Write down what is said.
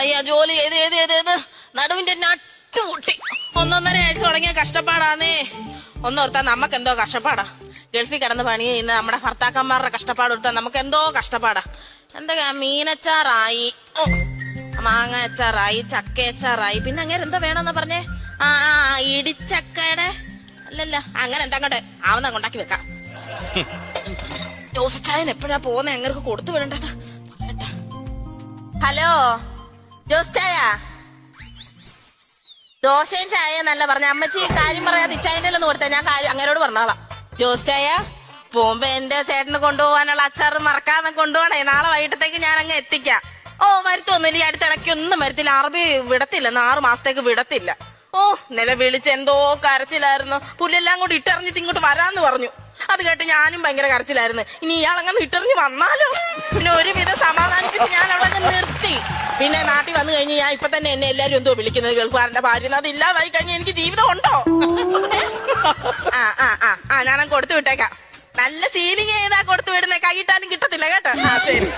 അയ്യ ജോലി ഏത് നടുവിന്റെ നട്ടുമുട്ടി 1.5 ആഴ്ച തുടങ്ങിയ കഷ്ടപ്പാടാന്നേ. ഒന്നോർത്താ നമുക്ക് എന്തോ കഷ്ടപ്പാടാ. ഗൾഫിൽ കിടന്ന് പണി ചെയ്യുന്ന നമ്മുടെ ഭർത്താക്കന്മാരുടെ കഷ്ടപ്പാട് കൊടുത്താൽ നമുക്ക് എന്തോ കഷ്ടപ്പാടാ. എന്തൊക്കെയാ മീനച്ചാറായി, മാങ്ങ അച്ചാറായി, ചക്ക അച്ചാറായി, പിന്നെ അങ്ങനെ എന്തോ വേണമെന്നാ പറഞ്ഞേ? ഇടിച്ചക്കയുടെ അല്ലല്ല അങ്ങനെ എന്താ അങ്ങോട്ട് ആവുന്ന കൊണ്ടാക്കി വെക്കാം. ജോസിച്ചായൻ എപ്പോഴാ പോകുന്ന എങ്ങനെ കൊടുത്തു വിടേണ്ടത്? ഹലോ ജോസിച്ചായ, ദോശയും ചായ എന്നല്ല പറഞ്ഞ അമ്മച്ചി. കാര്യം പറയാതെ ഇച്ചായന്റെ ഒന്ന് കൊടുത്തേ, ഞാൻ കാര്യം അങ്ങനോട് പറഞ്ഞോളാം. ജോസിച്ചായ പോകുമ്പോ എന്റെ ചേട്ടന് കൊണ്ടുപോകാനുള്ള അച്ചാറ് മറക്കാതെ കൊണ്ടുപോകണേ. നാളെ വൈകിട്ടത്തേക്ക് ഞാൻ അങ്ങ് എത്തിക്കാം. ഓ വരുത്തൊന്നുമില്ല, ഈ അടുത്തിടയ്ക്ക് ഒന്നും വരത്തില്ല. അറബി വിടത്തില്ല, 6 മാസത്തേക്ക് വിടത്തില്ല. ഓ ഇന്നലെ വിളിച്ച് എന്തോ കരച്ചിലായിരുന്നു. പുല്ലെല്ലാം കൂടി ഇട്ടെറിഞ്ഞിട്ട് ഇങ്ങോട്ട് വരാന്ന് പറഞ്ഞു. അത് കേട്ട് ഞാനും ഭയങ്കര കരച്ചിലായിരുന്നു. ഇനി ഇയാളങ്ങനെ ഇട്ടെറിഞ്ഞ് വന്നാലോ? പിന്നെ ഒരുവിധം സമാധാനിപ്പിച്ച് ഞാൻ അവിടെ അങ്ങ് നിർത്തി. പിന്നെ നാട്ടിൽ വന്നു കഴിഞ്ഞ് ഞാൻ ഇപ്പൊ തന്നെ എന്നെ എല്ലാരും എന്തോ വിളിക്കുന്നത് ഗൾഫുകാരന്റെ ഭാര്യ. അത് ഇല്ലാതായി കഴിഞ്ഞാൽ എനിക്ക് ജീവിതം ഉണ്ടോ? ഞാനങ്ങ് കൊടുത്തു വിട്ടേക്കാം. നല്ല സീലിംഗ് ചെയ്താ കൊടുത്തു വിടുന്നേ, കൈയിട്ടാലും കിട്ടത്തില്ല കേട്ടോ. ശരി.